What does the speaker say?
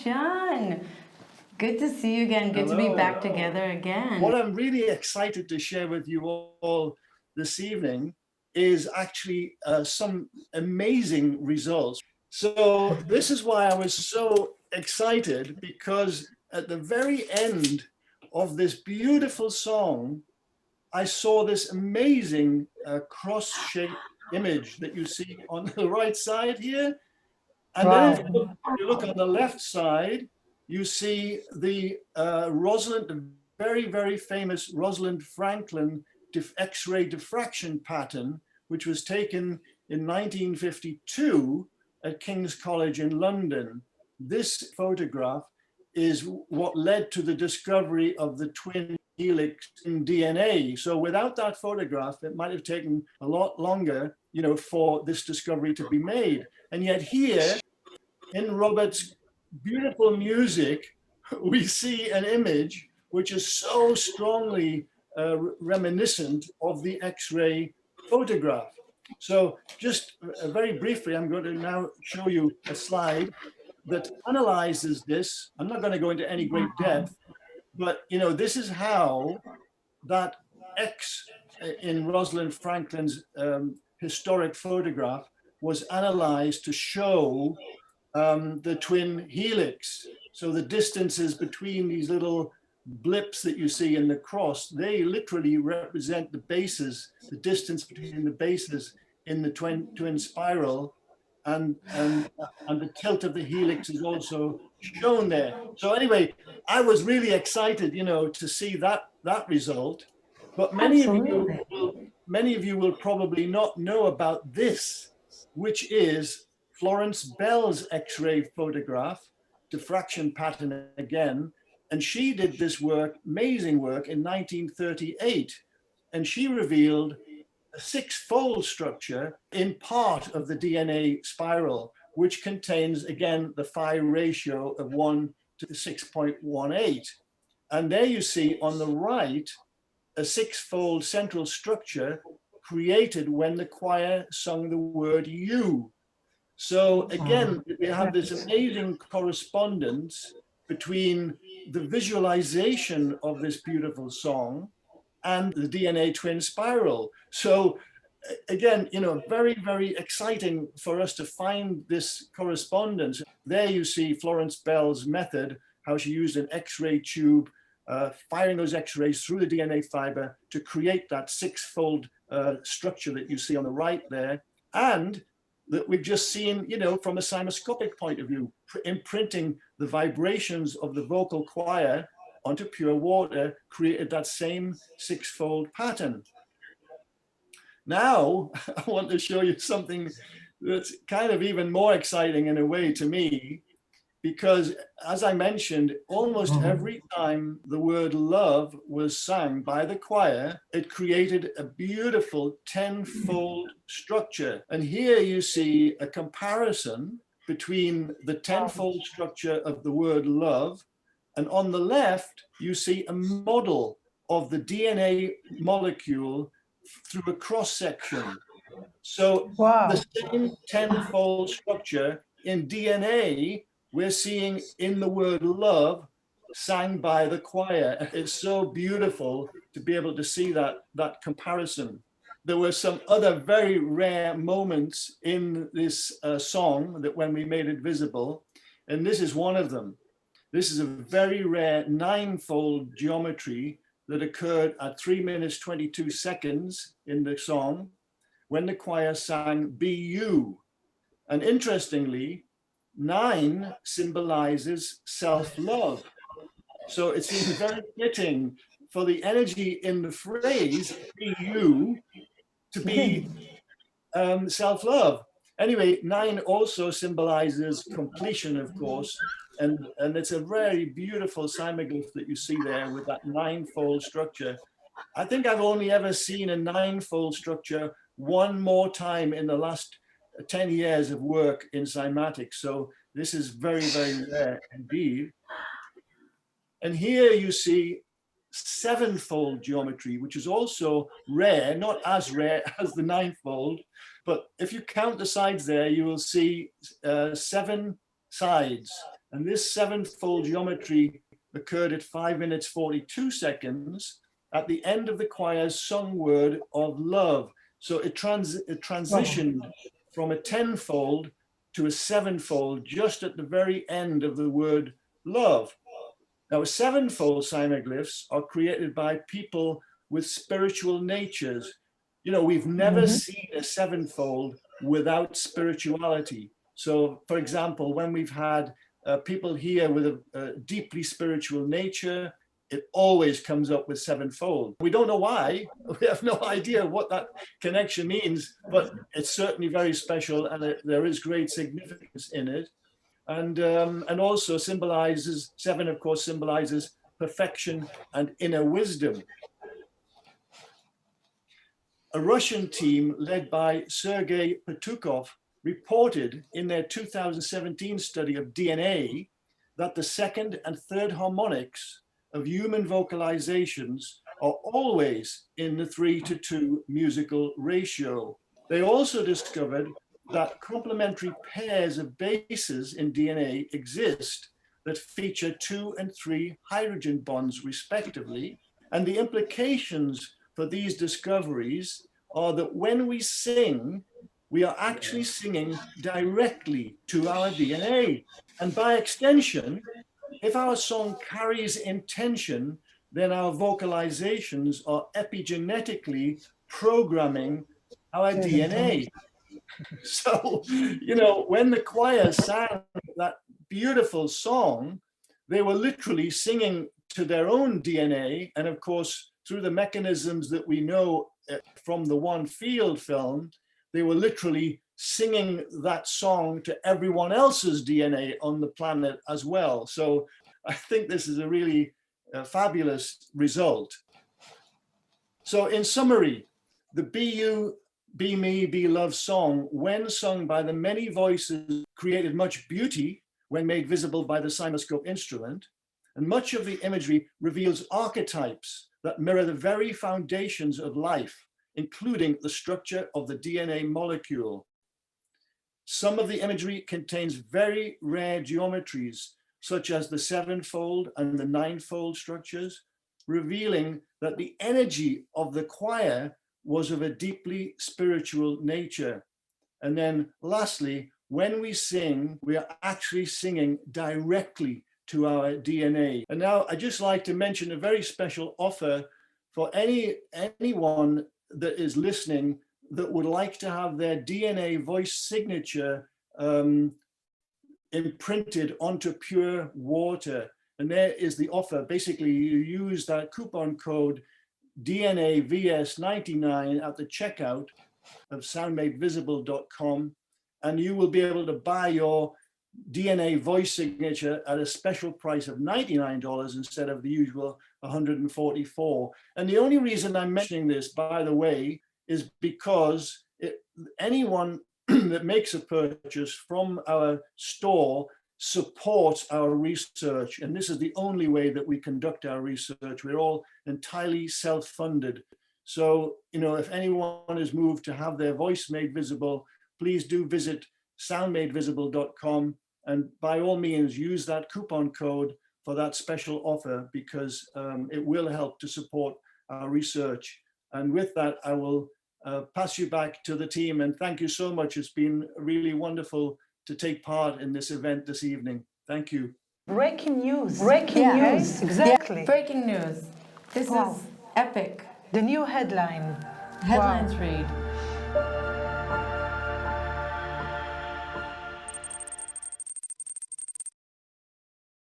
John. Good to see you again. Good to be back together again. What I'm really excited to share with you all this evening is actually some amazing results. So this is why I was so excited, because at the very end of this beautiful song, I saw this amazing cross-shaped image that you see on the right side here. And then if you look on the left side, you see the Rosalind, very, very famous Rosalind Franklin X-ray diffraction pattern, which was taken in 1952 at King's College in London. This photograph is what led to the discovery of the twin helix in DNA. So without that photograph, it might have taken a lot longer, for this discovery to be made. And yet here, in Robert's beautiful music, we see an image which is so strongly reminiscent of the X-ray photograph. So just very briefly, I'm going to now show you a slide that analyzes this. I'm not going to go into any great depth, but this is how that X in Rosalind Franklin's historic photograph was analyzed to show the twin helix. So the distances between these little blips that you see in the cross, they literally represent the bases, the distance between the bases in the twin spiral, and the tilt of the helix is also shown there. So anyway, I was really excited, to see that result. But many of you will probably not know about this, which is Florence Bell's X-ray photograph, diffraction pattern again. And she did this work, amazing work, in 1938. And she revealed a six-fold structure in part of the DNA spiral, which contains, again, the phi ratio of 1 to 6.18. And there you see on the right, a six-fold central structure created when the choir sung the word you. So again, we have this amazing correspondence between the visualization of this beautiful song and the DNA twin spiral. So again, very, very exciting for us to find this correspondence. There you see Florence Bell's method, how she used an X-ray tube, firing those X-rays through the DNA fiber to create that six-fold structure that you see on the right there. And that we've just seen, from a cymoscopic point of view, imprinting the vibrations of the vocal choir onto pure water created that same six-fold pattern. Now, I want to show you something that's kind of even more exciting in a way to me, because as I mentioned, almost every time the word love was sung by the choir, it created a beautiful 10-fold structure. And here you see a comparison between the 10-fold structure of the word love, and on the left, you see a model of the DNA molecule through a cross-section. So the same 10-fold structure in DNA we're seeing in the word love sang by the choir. It's so beautiful to be able to see that comparison. There were some other very rare moments in this song that when we made it visible, and this is one of them. This is a very rare 9-fold geometry that occurred at 3 minutes 22 seconds in the song when the choir sang Be You. And interestingly, 9 symbolizes self-love. So it seems very fitting for the energy in the phrase, be you, to be self-love. Anyway, 9 also symbolizes completion, of course, and it's a very beautiful cymoglyph that you see there with that 9-fold structure. I think I've only ever seen a 9-fold structure one more time in the last 10 years of work in cymatics. So this is very, very rare indeed. And here you see 7-fold geometry, which is also rare, not as rare as the 9-fold, but if you count the sides there, you will see 7 sides. And this sevenfold geometry occurred at 5 minutes 42 seconds at the end of the choir's song word of love. So it transitioned from a tenfold to a sevenfold just at the very end of the word love. Now, sevenfold cymoglyphs are created by people with spiritual natures. You know, we've never seen a sevenfold without spirituality. So, for example, when we've had people here with a deeply spiritual nature, it always comes up with sevenfold. We don't know why. We have no idea what that connection means, but it's certainly very special, and there is great significance in it. And also symbolizes, seven, of course, symbolizes perfection and inner wisdom. A Russian team led by Sergei Petukov reported in their 2017 study of DNA that the second and third harmonics of human vocalizations are always in the 3:2 musical ratio. They also discovered that complementary pairs of bases in DNA exist that feature 2 and 3 hydrogen bonds respectively. And the implications for these discoveries are that when we sing, we are actually singing directly to our DNA. And by extension, if our song carries intention, then our vocalizations are epigenetically programming our DNA. So, you know, when the choir sang that beautiful song, they were literally singing to their own DNA. And of course, through the mechanisms that we know from the One Field film, they were literally singing that song to everyone else's DNA on the planet as well. So I think this is a really fabulous result. So in summary, the Be You, Be Me, Be Love song, when sung by the many voices, created much beauty when made visible by the cymoscope instrument. And much of the imagery reveals archetypes that mirror the very foundations of life, including the structure of the DNA molecule. Some of the imagery contains very rare geometries, such as the sevenfold and the ninefold structures, revealing that the energy of the choir was of a deeply spiritual nature. And then lastly, when we sing, we are actually singing directly to our DNA. And now I'd just like to mention a very special offer for anyone that is listening that would like to have their DNA voice signature imprinted onto pure water. And there is the offer. Basically, you use that coupon code DNAVS99 at the checkout of soundmadevisible.com, and you will be able to buy your DNA voice signature at a special price of $99 instead of the usual $144. And the only reason I'm mentioning this, by the way, is because anyone that makes a purchase from our store supports our research. And this is the only way that we conduct our research. We're all entirely self-funded. So, you know, if anyone is moved to have their voice made visible, please do visit soundmadevisible.com, and by all means use that coupon code for that special offer, because it will help to support our research. And with that, I will pass you back to the team, and thank you so much. It's been really wonderful to take part in this event this evening. Thank you. Breaking news. Breaking news. Exactly. Yeah, breaking news. This is epic. The new headline. Headlines read.